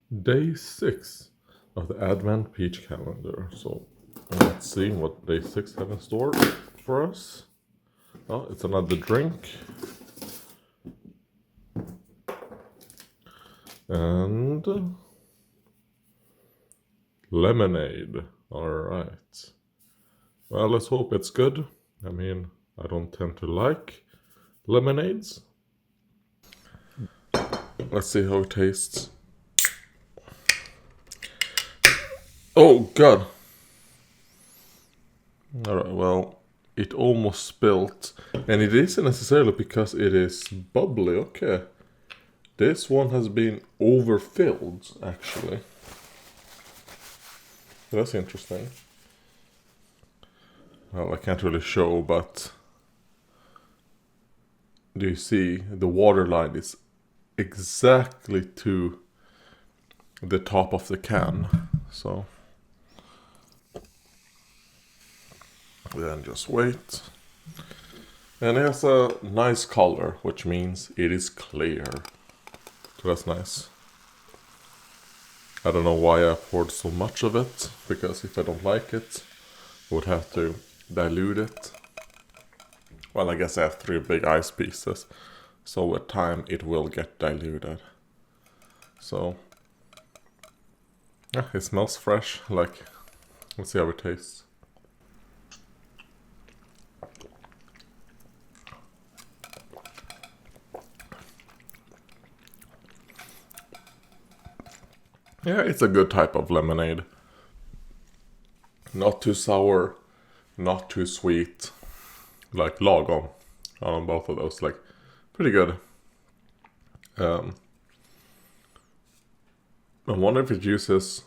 Day 6 of the Advent Peach calendar. So let's see what day 6 have in store for us. Oh, it's another drink. And lemonade. Alright. Well, let's hope it's good. I mean, I don't tend to like lemonades. Let's see how it tastes. Oh, God. Alright, well, it almost spilt. And it isn't necessarily because it is bubbly. Okay. This one has been overfilled, actually. That's interesting. Well, I can't really show, but do you see the water line is exactly to the top of the can. So then just wait. And it has a nice color, which means it is clear. So that's nice. I don't know why I poured so much of it, because if I don't like it, I would have to dilute it. Well, I guess I have 3 big ice pieces, so with time it will get diluted. So, yeah, it smells fresh. Like, let's see how it tastes. Yeah, it's a good type of lemonade. Not too sour, not too sweet. Like lagom on both of those. Like, pretty good. I wonder if it uses...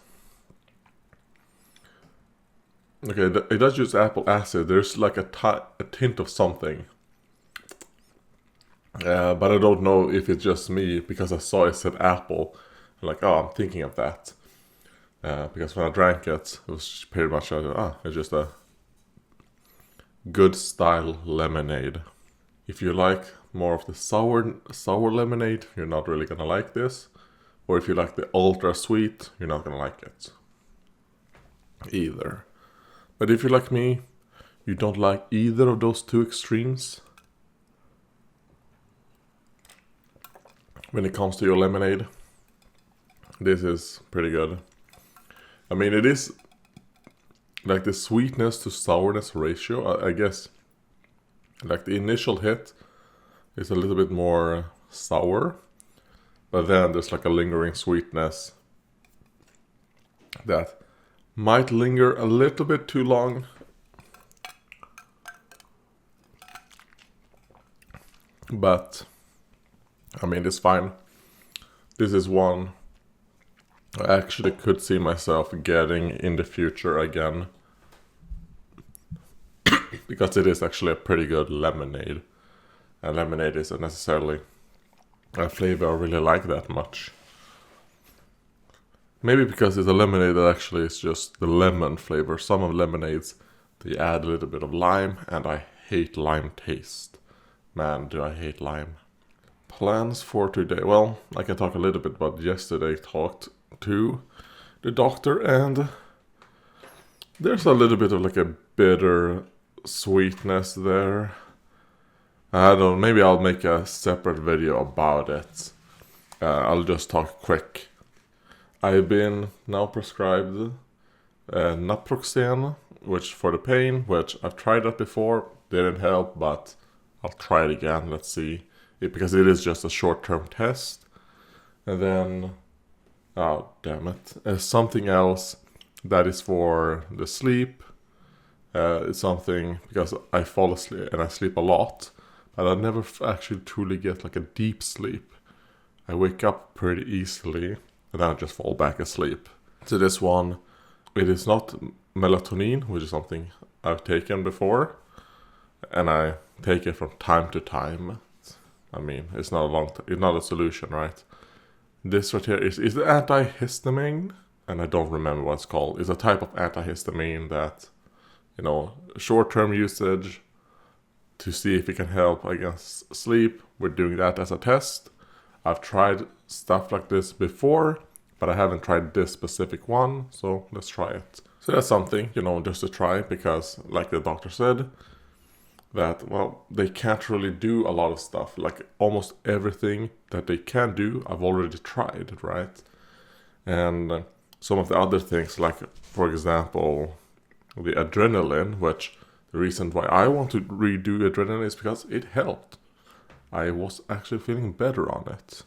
Okay, it does use apple acid. There's like a tint of something. But I don't know if it's just me, because I saw it said apple. I'm like, oh, I'm thinking of that. Because when I drank it, it was pretty much, it's just a good style lemonade. If you like more of the sour lemonade, you're not really gonna like this. Or if you like the ultra sweet, you're not gonna like it either. But if you're like me, you don't like either of those two extremes when it comes to your lemonade, this is pretty good. I mean, it is like the sweetness to sourness ratio, I guess. Like the initial hit is a little bit more sour, but then there's like a lingering sweetness that might linger a little bit too long. But, I mean, it's fine. This is one I actually could see myself getting in the future again. Because it is actually a pretty good lemonade. And lemonade isn't necessarily a flavor I really like that much. Maybe because it's a lemonade that actually is just the lemon flavor. Some of lemonades, they add a little bit of lime, and I hate lime taste. Man, do I hate lime. Plans for today. Well, I can talk a little bit about yesterday. Talked to the doctor, and there's a little bit of like a bitter sweetness there. I don't know, maybe I'll make a separate video about it. I'll just talk quick. I've been now prescribed naproxen, which for the pain, which I've tried that before, didn't help, but I'll try it again. Let's see, because it is just a short-term test. And then, oh damn it, something else that is for the sleep. It's something because I fall asleep and I sleep a lot, but I never actually truly get like a deep sleep. I wake up pretty easily and then I just fall back asleep. So this one, it is not melatonin, which is something I've taken before, and I take it from time to time. I mean, it's not it's not a solution, right? This right here is the antihistamine, and I don't remember what it's called. It's a type of antihistamine that, you know, short-term usage to see if it can help against sleep. We're doing that as a test. I've tried stuff like this before, but I haven't tried this specific one, so let's try it. So that's something, just to try, because like the doctor said, that, well, they can't really do a lot of stuff. Like almost everything that they can do, I've already tried, right? And some of the other things, like, for example, the adrenaline, which the reason why I want to redo adrenaline is because it helped. I was actually feeling better on it.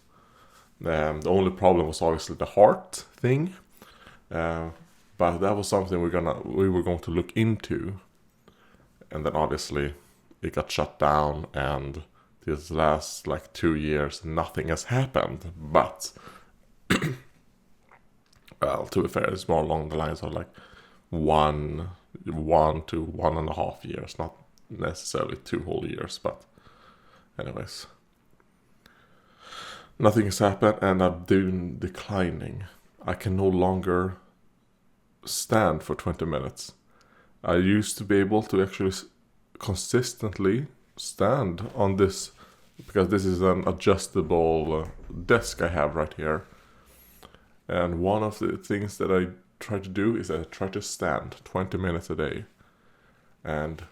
The only problem was obviously the heart thing, but that was something we were going to look into, and then obviously it got shut down, and these last like 2 years nothing has happened. But well, to be fair, it's more along the lines of like 1 to 1.5 years, not necessarily 2 whole years, but anyways, nothing has happened, and I'm doing declining. I can no longer stand for 20 minutes. I used to be able to actually consistently stand on this, because this is an adjustable desk I have right here. And one of the things that I try to do is I try to stand 20 minutes a day. And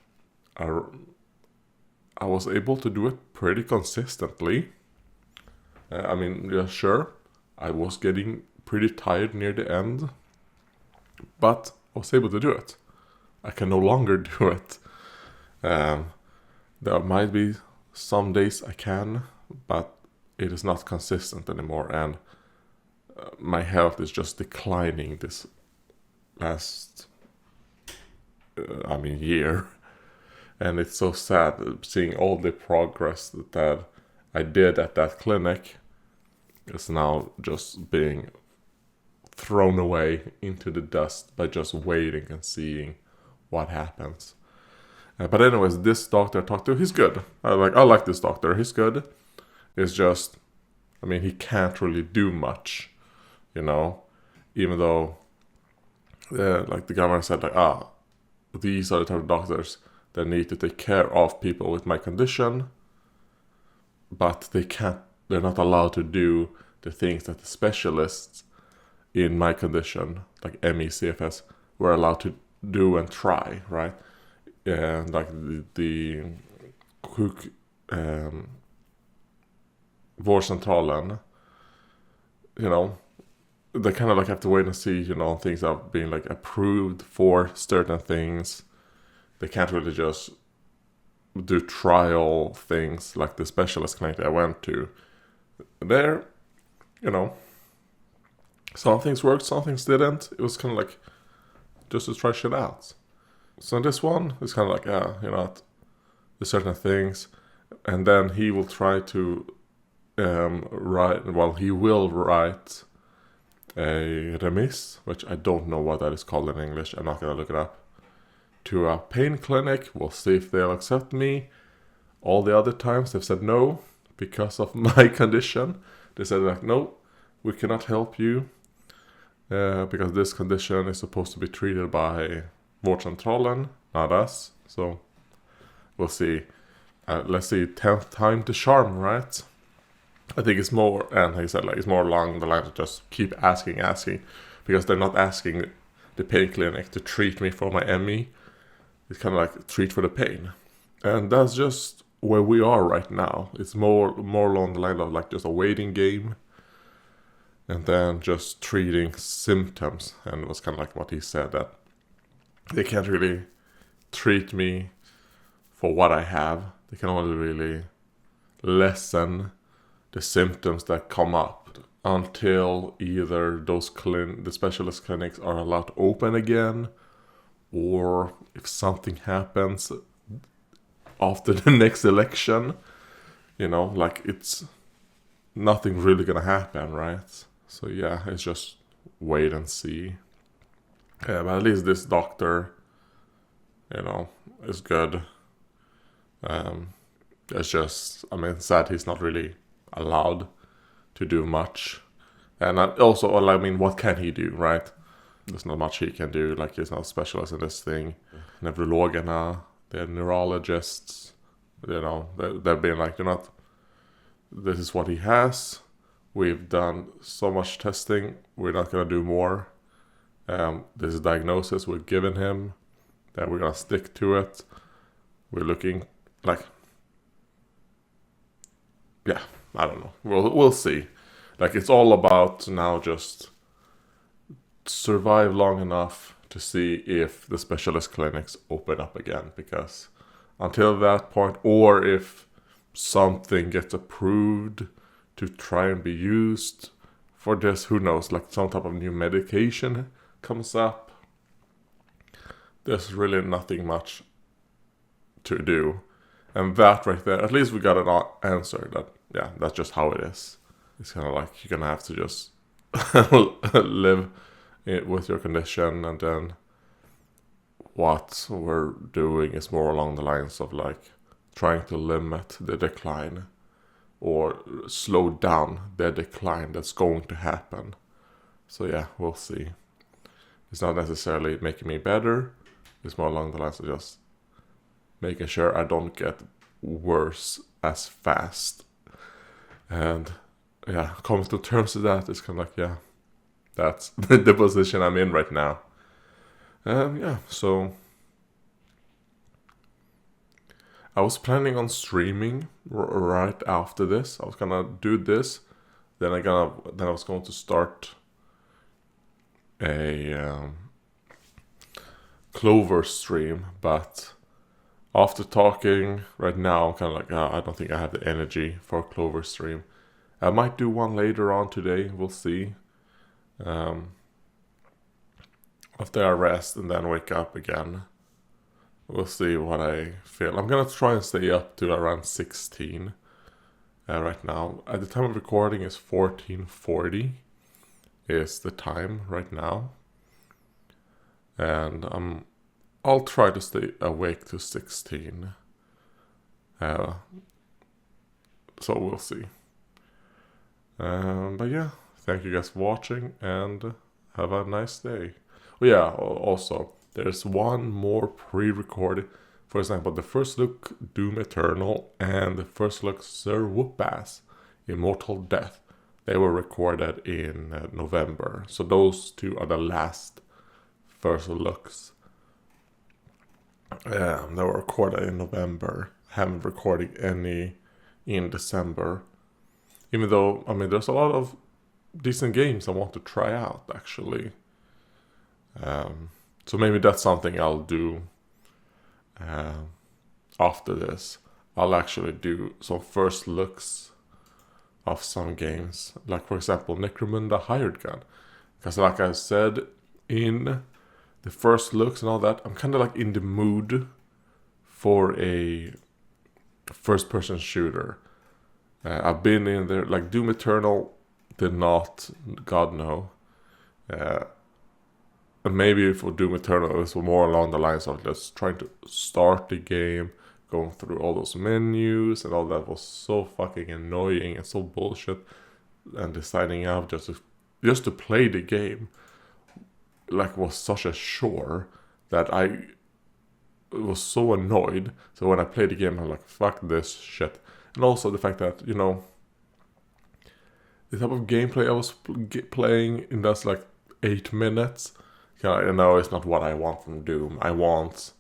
I was able to do it pretty consistently. Yeah, sure, I was getting pretty tired near the end, but I was able to do it. I can no longer do it. There might be some days I can, but it is not consistent anymore, and my health is just declining this last year. And it's so sad seeing all the progress that I did at that clinic is now just being thrown away into the dust by just waiting and seeing what happens. But anyways, this doctor I talked to, he's good. I like this doctor. He's good. It's just, he can't really do much, even though, like the governor said, these are the type of doctors that need to take care of people with my condition, but they're not allowed to do the things that the specialists in my condition, like ME, CFS, were allowed to do and try, right? Like the vårdcentralen, they kind of like have to wait and see, things are being like approved for certain things. They can't really just do trial things like the specialist clinic I went to. There, some things worked, some things didn't. It was kind of like just to try shit out. So in this one, it's kind of like, there's certain things, and then he will try to he will write a remiss, which I don't know what that is called in English. I'm not going to look it up. To a pain clinic. We'll see if they'll accept me. All the other times they've said no because of my condition. They said like, no, we cannot help you because this condition is supposed to be treated by vårdcentralen, not us. So we'll see. Let's see, 10th time to charm, right? I think it's more, and he said it's more along the line of just keep asking, because they're not asking the pain clinic to treat me for my ME. It's kind of like treat for the pain, and that's just where we are right now. It's more along the line of like just a waiting game, and then just treating symptoms. And it was kind of like what he said, that they can't really treat me for what I have. They can only really lessen the symptoms that come up until either the specialist clinics are allowed to open again, or if something happens after the next election, it's nothing really gonna happen, right? So yeah, it's just wait and see. Yeah, but at least this doctor, is good. It's just, sad he's not really allowed to do much. And also, what can he do, right? There's not much he can do. Like, he's not a specialist in this thing. Neurologerna, they're neurologists. They've been like, this is what he has. We've done so much testing. We're not gonna do more. This is diagnosis we've given him. That we're gonna stick to it. We're looking like, yeah, I don't know. We'll see. Like, it's all about now just survive long enough to see if the specialist clinics open up again, because until that point, or if something gets approved to try and be used for this, who knows, like some type of new medication comes up, there's really nothing much to do. And that right there, at least we got an answer that, yeah, that's just how it is. It's kind of like you're gonna have to just live with your condition, and then what we're doing is more along the lines of like trying to limit the decline or slow down the decline that's going to happen. So yeah, we'll see. It's not necessarily making me better. It's more along the lines of just making sure I don't get worse as fast. And yeah, coming to terms with that is kind of like, yeah, that's the position I'm in right now. Yeah, so I was planning on streaming right after this. I was gonna do this, then I was going to start a Clover stream, but after talking right now, I'm kind of like, I don't think I have the energy for a Clover stream. I might do one later on today. We'll see. After I rest and then wake up again, we'll see what I feel. I'm gonna try and stay up to around 16 right now. At the time of recording is 14:40 is the time right now, and I'll try to stay awake to 16. So we'll see. But yeah, thank you guys for watching, and have a nice day. Oh yeah, also, there's one more pre-recorded. For example, the first look Doom Eternal and the first look Sir Whoop-Ass Immortal Death. They were recorded in November. So those two are the last first looks. They were recorded in November. I haven't recorded any in December. Even though, I mean, there's a lot of decent games I want to try out, actually. So maybe that's something I'll do after this. I'll actually do some first looks of some games. Like, for example, Necromunda Hired Gun. Because like I said, in the first looks and all that, I'm kind of like in the mood for a first-person shooter. I've been in there, like Doom Eternal did not, God no. And maybe for Doom Eternal it was more along the lines of just trying to start the game, going through all those menus and all that was so fucking annoying and so bullshit. And deciding out just to play the game, like, was such a chore that I was so annoyed. So when I played the game, I'm like, fuck this shit. And also the fact that, you know, the type of gameplay I was playing in that's like 8 minutes, you know, it's not what I want from Doom. I want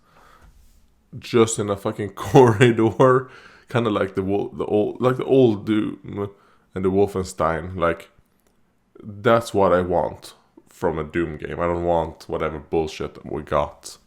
just in a fucking corridor, kind of like the old Doom and the Wolfenstein. Like, that's what I want from a Doom game. I don't want whatever bullshit we got